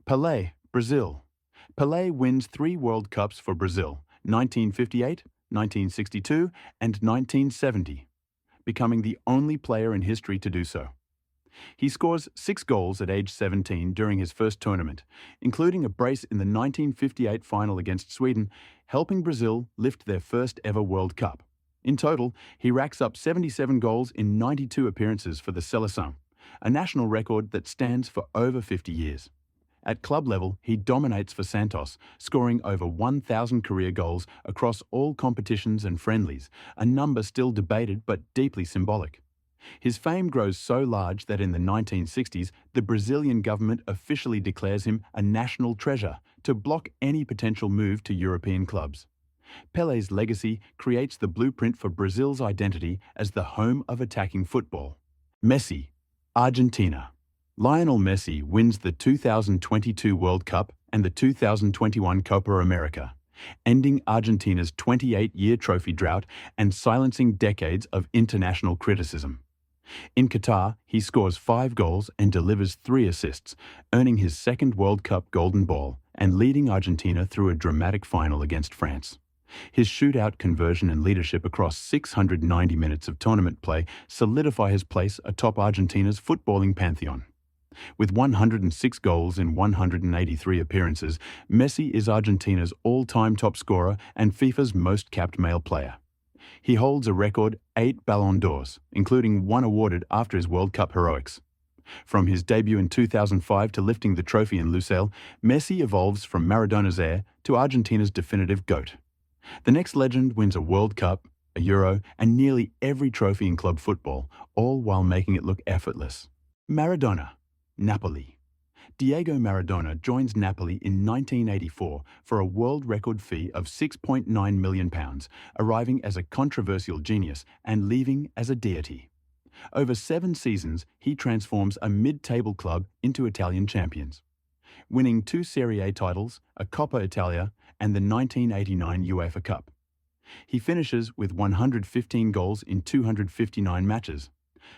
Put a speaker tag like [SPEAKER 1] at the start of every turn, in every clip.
[SPEAKER 1] Pele, Brazil. Pele wins 3 World Cups for Brazil, 1958, 1962, and 1970, becoming the only player in history to do so. He scores 6 goals at age 17 during his first tournament, including a brace in the 1958 final against Sweden, helping Brazil lift their first ever World Cup. In total, he racks up 77 goals in 92 appearances for the Seleção, a national record that stands for over 50 years. At club level, he dominates for Santos, scoring over 1,000 career goals across all competitions and friendlies, a number still debated but deeply symbolic. His fame grows so large that in the 1960s, the Brazilian government officially declares him a national treasure to block any potential move to European clubs. Pele's legacy creates the blueprint for Brazil's identity as the home of attacking football. Messi, Argentina. Lionel Messi wins the 2022 World Cup and the 2021 Copa America, ending Argentina's 28-year trophy drought and silencing decades of international criticism. In Qatar, he scores 5 goals and delivers 3 assists, earning his second World Cup Golden Ball and leading Argentina through a dramatic final against France. His shootout conversion and leadership across 690 minutes of tournament play solidify his place atop Argentina's footballing pantheon. With 106 goals in 183 appearances, Messi is Argentina's all-time top scorer and FIFA's most capped male player. He holds a record 8 Ballon d'Ors, including 1 awarded after his World Cup heroics. From his debut in 2005 to lifting the trophy in Lusail, Messi evolves from Maradona's heir to Argentina's definitive GOAT. The next legend wins a World Cup, a Euro, and nearly every trophy in club football, all while making it look effortless. Maradona, Napoli. Diego Maradona joins Napoli in 1984 for a world record fee of £6.9 million, arriving as a controversial genius and leaving as a deity. Over 7 seasons, he transforms a mid-table club into Italian champions, winning 2 Serie A titles, a Coppa Italia, and the 1989 UEFA Cup. He finishes with 115 goals in 259 matches,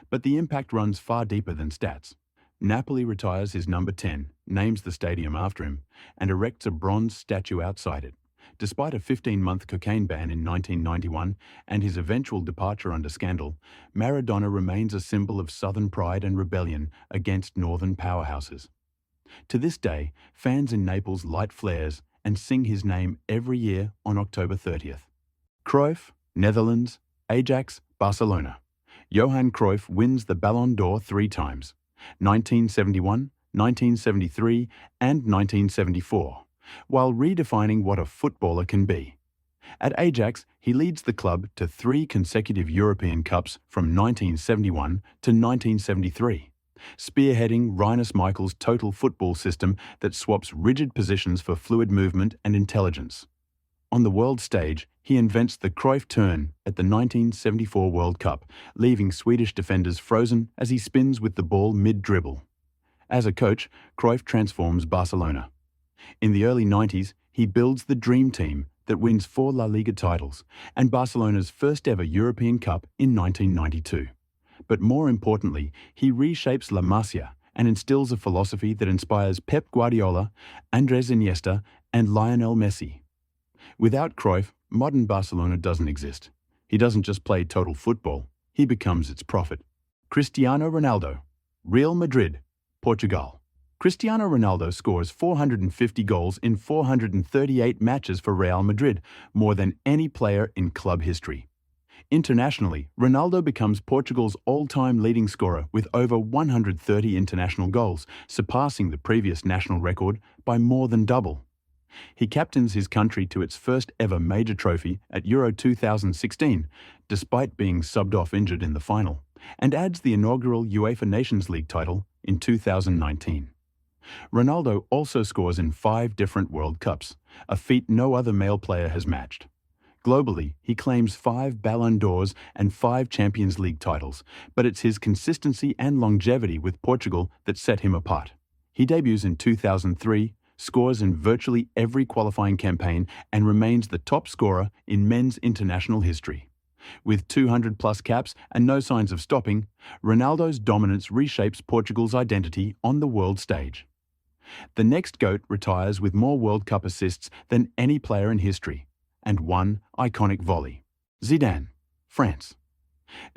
[SPEAKER 1] but the impact runs far deeper than stats. Napoli retires his number 10, names the stadium after him, and erects a bronze statue outside it. Despite a 15-month cocaine ban in 1991 and his eventual departure under scandal, Maradona remains a symbol of southern pride and rebellion against northern powerhouses. To this day, fans in Naples light flares and sing his name every year on October 30th. Cruyff, Netherlands, Ajax, Barcelona. Johan Cruyff wins the Ballon d'Or 3 times. 1971, 1973, and 1974, while redefining what a footballer can be. At Ajax, he leads the club to 3 consecutive European Cups from 1971 to 1973, spearheading Rinus Michael's total football system that swaps rigid positions for fluid movement and intelligence. On the world stage, he invents the Cruyff turn at the 1974 World Cup, leaving Swedish defenders frozen as he spins with the ball mid-dribble. As a coach, Cruyff transforms Barcelona. In the early 90s, he builds the dream team that wins 4 La Liga titles and Barcelona's first ever European Cup in 1992. But more importantly, he reshapes La Masia and instills a philosophy that inspires Pep Guardiola, Andres Iniesta, and Lionel Messi. Without Cruyff, modern Barcelona doesn't exist. He doesn't just play total football, he becomes its prophet. Cristiano Ronaldo, Real Madrid, Portugal. Cristiano Ronaldo scores 450 goals in 438 matches for Real Madrid, more than any player in club history. Internationally, Ronaldo becomes Portugal's all-time leading scorer with over 130 international goals, surpassing the previous national record by more than double. He captains his country to its first ever major trophy at Euro 2016, despite being subbed off injured in the final, and adds the inaugural UEFA Nations League title in 2019. Ronaldo also scores in 5 different World Cups, a feat no other male player has matched. Globally, he claims 5 Ballon d'Ors and 5 Champions League titles, but it's his consistency and longevity with Portugal that set him apart. He debuts in 2003, scores in virtually every qualifying campaign, and remains the top scorer in men's international history. With 200-plus caps and no signs of stopping, Ronaldo's dominance reshapes Portugal's identity on the world stage. The next GOAT retires with more World Cup assists than any player in history, and one iconic volley. Zidane, France.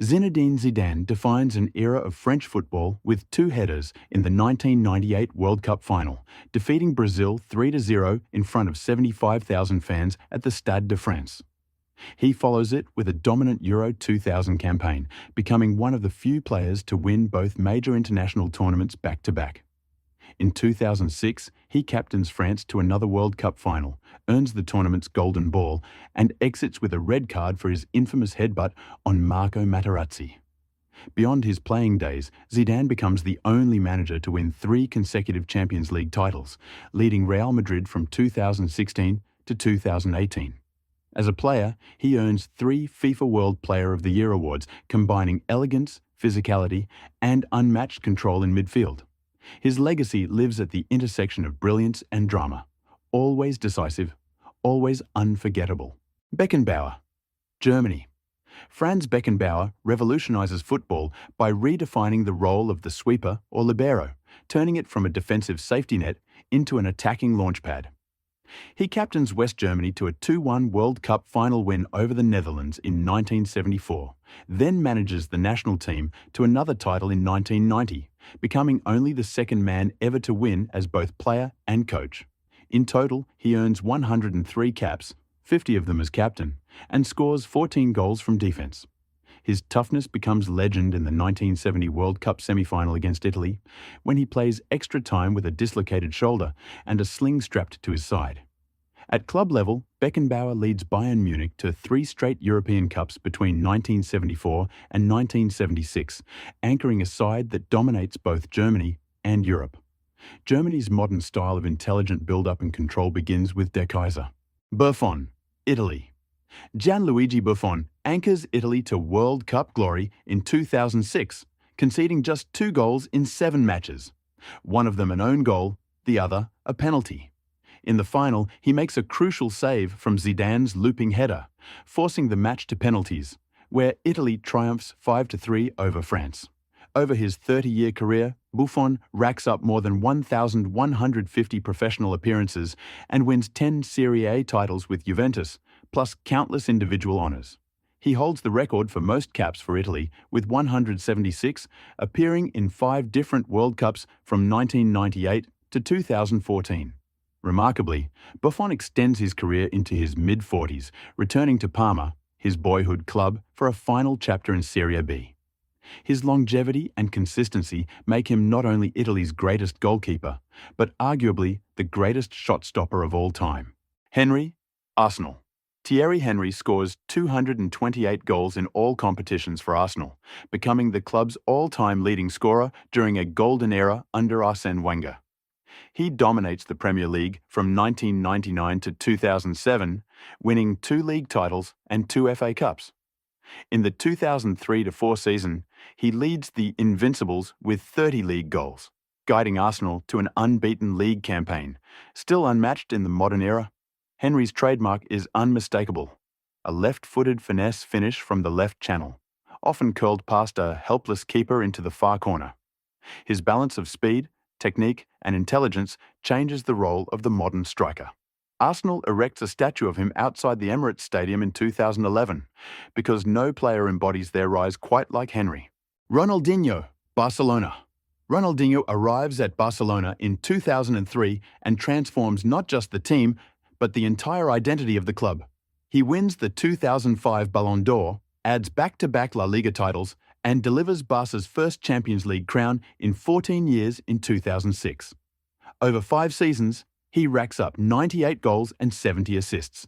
[SPEAKER 1] Zinedine Zidane defines an era of French football with two headers in the 1998 World Cup final, defeating Brazil 3-0 in front of 75,000 fans at the Stade de France. He follows it with a dominant Euro 2000 campaign, becoming one of the few players to win both major international tournaments back-to-back. In 2006, he captains France to another World Cup final, earns the tournament's golden ball, and exits with a red card for his infamous headbutt on Marco Materazzi. Beyond his playing days, Zidane becomes the only manager to win 3 consecutive Champions League titles, leading Real Madrid from 2016 to 2018. As a player, he earns 3 FIFA World Player of the Year awards, combining elegance, physicality, and unmatched control in midfield. His legacy lives at the intersection of brilliance and drama. Always decisive, always unforgettable. Beckenbauer, Germany. Franz Beckenbauer revolutionizes football by redefining the role of the sweeper or libero, turning it from a defensive safety net into an attacking launchpad. He captains West Germany to a 2-1 World Cup final win over the Netherlands in 1974, then manages the national team to another title in 1990, becoming only the second man ever to win as both player and coach. In total, he earns 103 caps, 50 of them as captain, and scores 14 goals from defense. His toughness becomes legend in the 1970 World Cup semi-final against Italy, when he plays extra time with a dislocated shoulder and a sling strapped to his side. At club level, Beckenbauer leads Bayern Munich to 3 straight European Cups between 1974 and 1976, anchoring a side that dominates both Germany and Europe. Germany's modern style of intelligent build-up and control begins with Der Kaiser. Buffon, Italy. Gianluigi Buffon anchors Italy to World Cup glory in 2006, conceding just 2 goals in 7 matches. One of them an own goal, the other a penalty. In the final, he makes a crucial save from Zidane's looping header, forcing the match to penalties, where Italy triumphs 5-3 over France. Over his 30-year career, Buffon racks up more than 1,150 professional appearances and wins 10 Serie A titles with Juventus, plus countless individual honours. He holds the record for most caps for Italy, with 176, appearing in 5 different World Cups from 1998 to 2014. Remarkably, Buffon extends his career into his mid-40s, returning to Parma, his boyhood club, for a final chapter in Serie B. His longevity and consistency make him not only Italy's greatest goalkeeper, but arguably the greatest shot stopper of all time. Henry, Arsenal. Thierry Henry scores 228 goals in all competitions for Arsenal, becoming the club's all-time leading scorer during a golden era under Arsène Wenger. He dominates the Premier League from 1999 to 2007, winning 2 league titles and 2 FA Cups. In the 2003-04 season, he leads the Invincibles with 30 league goals, guiding Arsenal to an unbeaten league campaign, still unmatched in the modern era. Henry's trademark is unmistakable, a left-footed finesse finish from the left channel, often curled past a helpless keeper into the far corner. His balance of speed, technique, and intelligence changes the role of the modern striker. Arsenal erects a statue of him outside the Emirates Stadium in 2011, because no player embodies their rise quite like Henry. Ronaldinho, Barcelona. Ronaldinho arrives at Barcelona in 2003 and transforms not just the team, but the entire identity of the club. He wins the 2005 Ballon d'Or, adds back-to-back La Liga titles, and delivers Barca's first Champions League crown in 14 years in 2006. Over 5 seasons, he racks up 98 goals and 70 assists.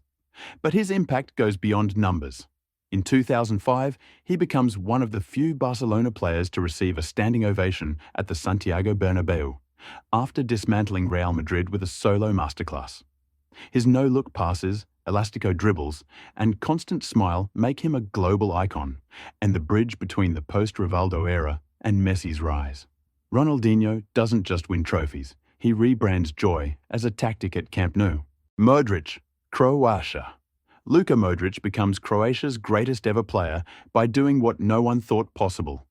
[SPEAKER 1] But his impact goes beyond numbers. In 2005, he becomes one of the few Barcelona players to receive a standing ovation at the Santiago Bernabeu, after dismantling Real Madrid with a solo masterclass. His no-look passes, elastico dribbles, and constant smile make him a global icon, and the bridge between the post-Rivaldo era and Messi's rise. Ronaldinho doesn't just win trophies, he rebrands joy as a tactic at Camp Nou. Modric, Croatia. Luka Modric becomes Croatia's greatest ever player by doing what no one thought possible,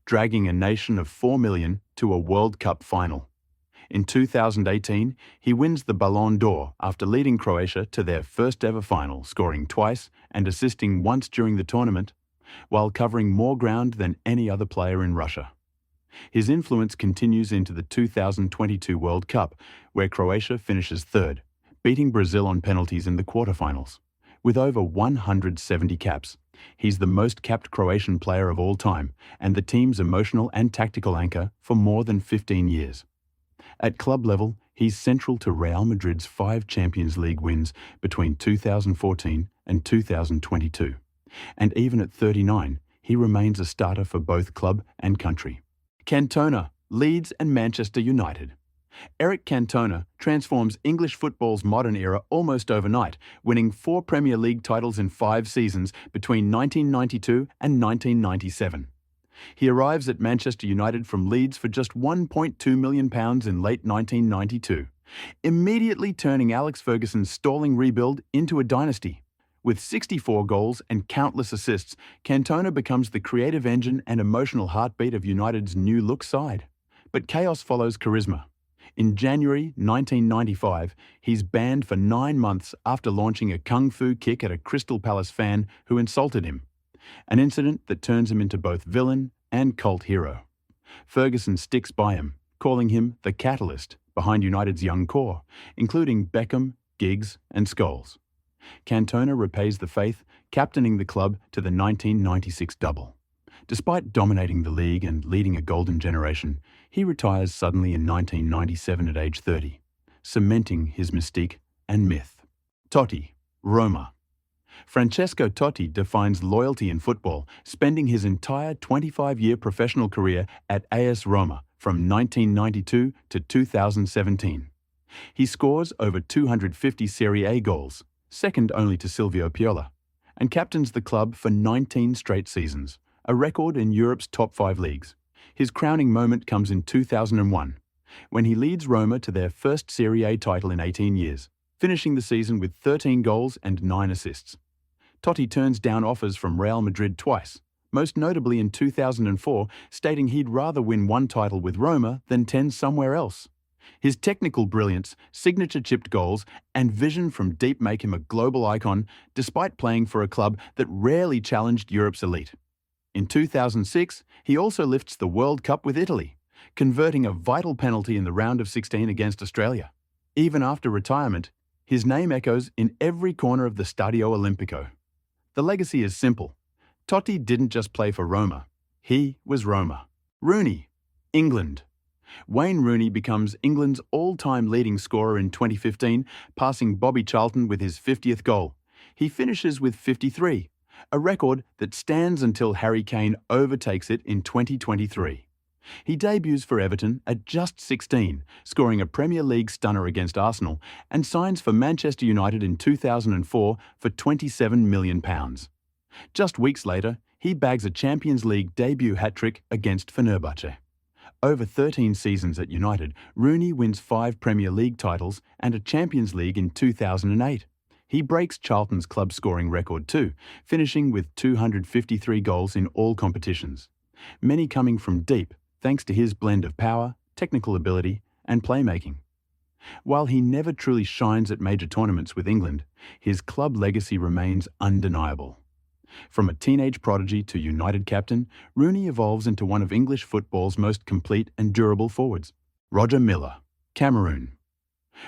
[SPEAKER 1] dragging a nation of 4 million to a World Cup final. In 2018, he wins the Ballon d'Or after leading Croatia to their first-ever final, scoring twice and assisting once during the tournament, while covering more ground than any other player in Russia. His influence continues into the 2022 World Cup, where Croatia finishes third, beating Brazil on penalties in the quarterfinals. With over 170 caps, he's the most capped Croatian player of all time and the team's emotional and tactical anchor for more than 15 years. At club level, he's central to Real Madrid's 5 Champions League wins between 2014 and 2022. And even at 39, he remains a starter for both club and country. Cantona, Leeds and Manchester United. Eric Cantona transforms English football's modern era almost overnight, winning 4 Premier League titles in 5 seasons between 1992 and 1997. He arrives at Manchester United from Leeds for just £1.2 million in late 1992, immediately turning Alex Ferguson's stalling rebuild into a dynasty. With 64 goals and countless assists, Cantona becomes the creative engine and emotional heartbeat of United's new-look side. But chaos follows charisma. In January 1995, he's banned for 9 months after launching a kung fu kick at a Crystal Palace fan who insulted him, an incident that turns him into both villain and cult hero. Ferguson sticks by him, calling him the catalyst behind United's young core, including Beckham, Giggs and Scholes. Cantona repays the faith, captaining the club to the 1996 double. Despite dominating the league and leading a golden generation, he retires suddenly in 1997 at age 30, cementing his mystique and myth. Totti, Roma. Francesco Totti defines loyalty in football, spending his entire 25-year professional career at AS Roma from 1992 to 2017. He scores over 250 Serie A goals, second only to Silvio Piola, and captains the club for 19 straight seasons, a record in Europe's top 5 leagues. His crowning moment comes in 2001, when he leads Roma to their first Serie A title in 18 years, finishing the season with 13 goals and 9 assists. Totti turns down offers from Real Madrid twice, most notably in 2004, stating he'd rather win 1 title with Roma than 10 somewhere else. His technical brilliance, signature-chipped goals, and vision from deep make him a global icon, despite playing for a club that rarely challenged Europe's elite. In 2006, he also lifts the World Cup with Italy, converting a vital penalty in the round of 16 against Australia. Even after retirement, his name echoes in every corner of the Stadio Olimpico. The legacy is simple. Totti didn't just play for Roma. He was Roma. Rooney, England. Wayne Rooney becomes England's all-time leading scorer in 2015, passing Bobby Charlton with his 50th goal. He finishes with 53, a record that stands until Harry Kane overtakes it in 2023. He debuts for Everton at just 16, scoring a Premier League stunner against Arsenal, and signs for Manchester United in 2004 for £27 million. Just weeks later, he bags a Champions League debut hat-trick against Fenerbahce. Over 13 seasons at United, Rooney wins 5 Premier League titles and a Champions League in 2008. He breaks Charlton's club scoring record too, finishing with 253 goals in all competitions, many coming from deep thanks to his blend of power, technical ability and playmaking. While he never truly shines at major tournaments with England, his club legacy remains undeniable. From a teenage prodigy to United captain, Rooney evolves into one of English football's most complete and durable forwards. Roger Milla, Cameroon.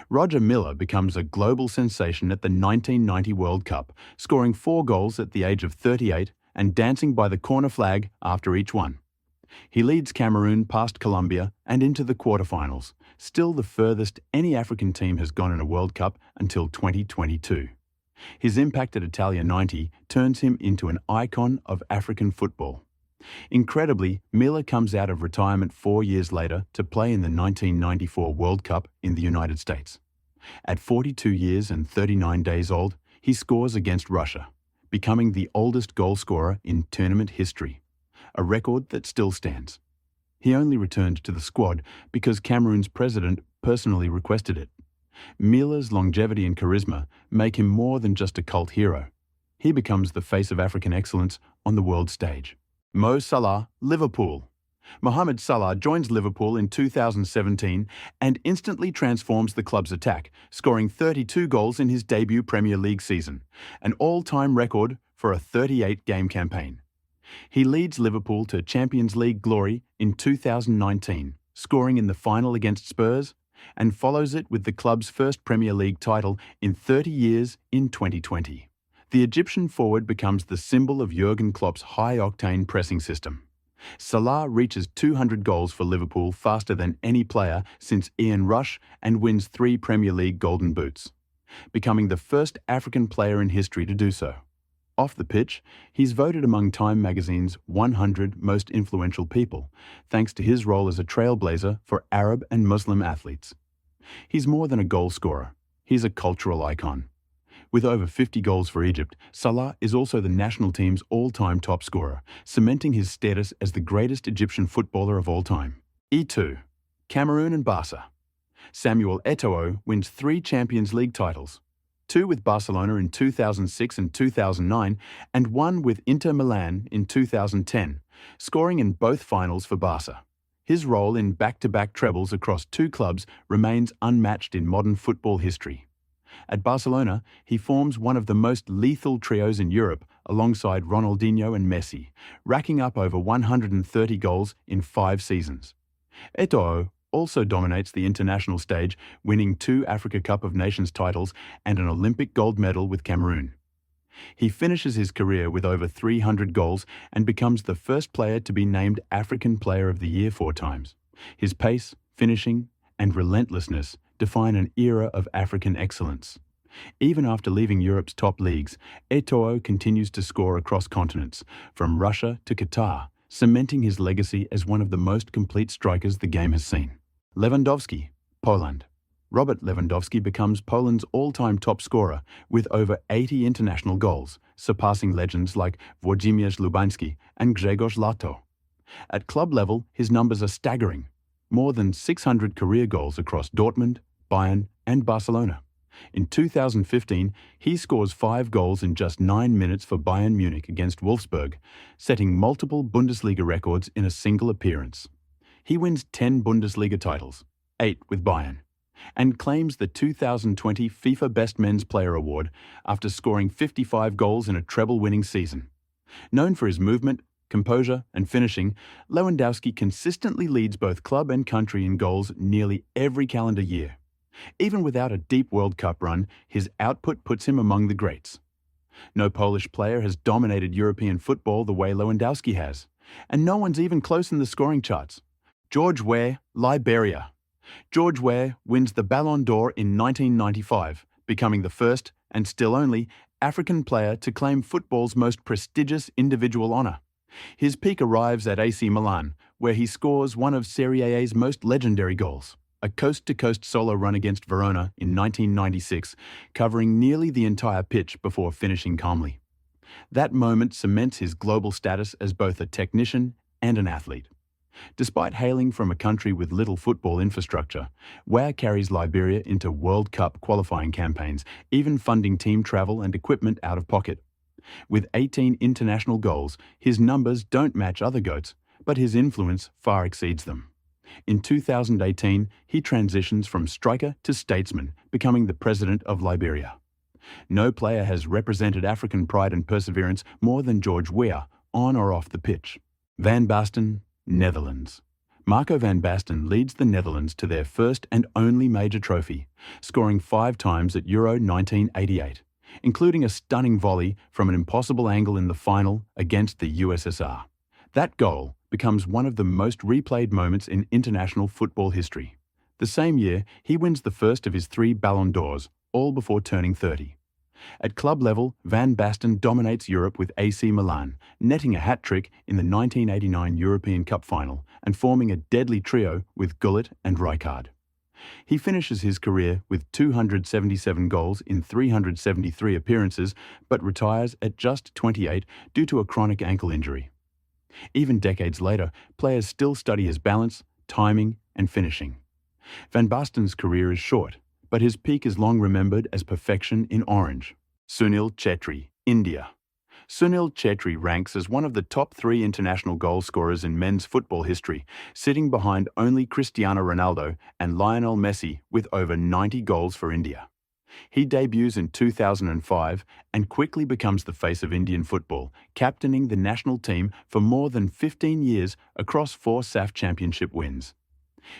[SPEAKER 1] Roger Milla becomes a global sensation at the 1990 World Cup, scoring 4 goals at the age of 38 and dancing by the corner flag after each one. He leads Cameroon past Colombia and into the quarterfinals, still the furthest any African team has gone in a World Cup until 2022. His impact at Italia 90 turns him into an icon of African football. Incredibly, Milla comes out of retirement 4 years later to play in the 1994 World Cup in the United States. At 42 years and 39 days old, he scores against Russia, becoming the oldest goal scorer in tournament history, a record that still stands. He only returned to the squad because Cameroon's president personally requested it. Milla's longevity and charisma make him more than just a cult hero. He becomes the face of African excellence on the world stage. Mo Salah, Liverpool. Mohamed Salah joins Liverpool in 2017 and instantly transforms the club's attack, scoring 32 goals in his debut Premier League season, an all-time record for a 38-game campaign. He leads Liverpool to Champions League glory in 2019, scoring in the final against Spurs, and follows it with the club's first Premier League title in 30 years in 2020. The Egyptian forward becomes the symbol of Jurgen Klopp's high-octane pressing system. Salah reaches 200 goals for Liverpool faster than any player since Ian Rush and wins 3 Premier League Golden Boots, becoming the first African player in history to do so. Off the pitch, he's voted among Time magazine's 100 most influential people, thanks to his role as a trailblazer for Arab and Muslim athletes. He's more than a goal scorer. He's a cultural icon. With over 50 goals for Egypt, Salah is also the national team's all-time top scorer, cementing his status as the greatest Egyptian footballer of all time. Eto'o, Cameroon and Barca. Samuel Eto'o wins 3 Champions League titles, 2 with Barcelona in 2006 and 2009, and 1 with Inter Milan in 2010, scoring in both finals for Barca. His role in back-to-back trebles across 2 clubs remains unmatched in modern football history. At Barcelona, he forms one of the most lethal trios in Europe alongside Ronaldinho and Messi, racking up over 130 goals in 5 seasons. Eto'o also dominates the international stage, winning 2 Africa Cup of Nations titles and an Olympic gold medal with Cameroon. He finishes his career with over 300 goals and becomes the first player to be named African Player of the Year 4 times. His pace, finishing, and relentlessness define an era of African excellence. Even after leaving Europe's top leagues, Eto'o continues to score across continents, from Russia to Qatar, cementing his legacy as one of the most complete strikers the game has seen. Lewandowski, Poland. Robert Lewandowski becomes Poland's all-time top scorer with over 80 international goals, surpassing legends like Włodzimierz Lubański and Grzegorz Lato. At club level, his numbers are staggering. More than 600 career goals across Dortmund, Bayern, and Barcelona. In 2015, he scores 5 goals in just 9 minutes for Bayern Munich against Wolfsburg, setting multiple Bundesliga records in a single appearance. He wins 10 Bundesliga titles, 8 with Bayern, and claims the 2020 FIFA Best Men's Player Award after scoring 55 goals in a treble-winning season. Known for his movement, composure, and finishing, Lewandowski consistently leads both club and country in goals nearly every calendar year. Even without a deep World Cup run, his output puts him among the greats. No Polish player has dominated European football the way Lewandowski has, and no one's even close in the scoring charts. George Weah, Liberia. George Weah wins the Ballon d'Or in 1995, becoming the first, and still only, African player to claim football's most prestigious individual honour. His peak arrives at AC Milan, where he scores one of Serie A's most legendary goals, a coast-to-coast solo run against Verona in 1996, covering nearly the entire pitch before finishing calmly. That moment cements his global status as both a technician and an athlete. Despite hailing from a country with little football infrastructure, Weah carries Liberia into World Cup qualifying campaigns, even funding team travel and equipment out of pocket. With 18 international goals, his numbers don't match other GOATs, but his influence far exceeds them. In 2018, he transitions from striker to statesman, becoming the president of Liberia. No player has represented African pride and perseverance more than George Weah, on or off the pitch. Van Basten, Netherlands. Marco van Basten leads the Netherlands to their first and only major trophy, scoring 5 times at Euro 1988, including a stunning volley from an impossible angle in the final against the USSR. That goal becomes one of the most replayed moments in international football history. The same year, he wins the first of his 3 Ballon d'Ors, all before turning 30. At club level, Van Basten dominates Europe with AC Milan, netting a hat-trick in the 1989 European Cup final and forming a deadly trio with Gullit and Rijkaard. He finishes his career with 277 goals in 373 appearances, but retires at just 28 due to a chronic ankle injury. Even decades later, players still study his balance, timing, and finishing. Van Basten's career is short, but his peak is long remembered as perfection in orange. Sunil Chhetri, India. Sunil Chhetri ranks as one of the top 3 international goal scorers in men's football history, sitting behind only Cristiano Ronaldo and Lionel Messi with over 90 goals for India. He debuts in 2005 and quickly becomes the face of Indian football, captaining the national team for more than 15 years across 4 SAF championship wins.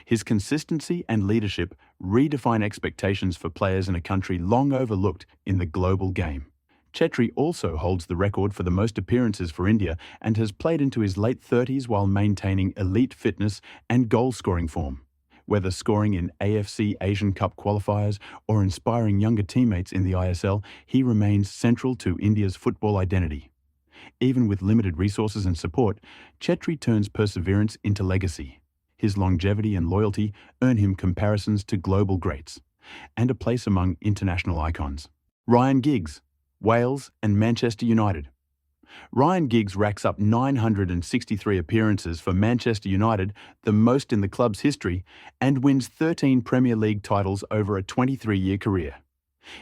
[SPEAKER 1] His consistency and leadership redefine expectations for players in a country long overlooked in the global game. Chhetri also holds the record for the most appearances for India and has played into his late 30s while maintaining elite fitness and goal-scoring form. Whether scoring in AFC Asian Cup qualifiers or inspiring younger teammates in the ISL, he remains central to India's football identity. Even with limited resources and support, Chhetri turns perseverance into legacy. His longevity and loyalty earn him comparisons to global greats and a place among international icons. Ryan Giggs, Wales and Manchester United. Ryan Giggs racks up 963 appearances for Manchester United, the most in the club's history, and wins 13 Premier League titles over a 23-year career.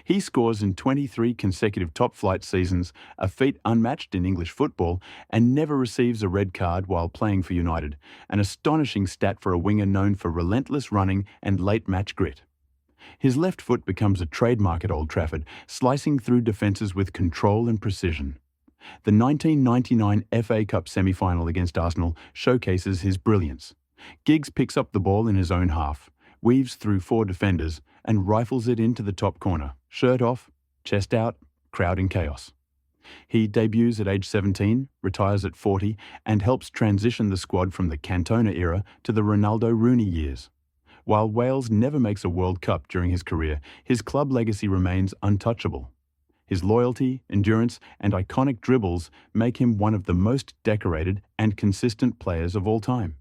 [SPEAKER 1] He scores in 23 consecutive top-flight seasons, a feat unmatched in English football, and never receives a red card while playing for United, an astonishing stat for a winger known for relentless running and late-match grit. His left foot becomes a trademark at Old Trafford, slicing through defences with control and precision. The 1999 FA Cup semi-final against Arsenal showcases his brilliance. Giggs picks up the ball in his own half, weaves through 4 defenders, and rifles it into the top corner, shirt off, chest out, crowd in chaos. He debuts at age 17, retires at 40, and helps transition the squad from the Cantona era to the Ronaldo-Rooney years. While Wales never makes a World Cup during his career, his club legacy remains untouchable. His loyalty, endurance, and iconic dribbles make him one of the most decorated and consistent players of all time.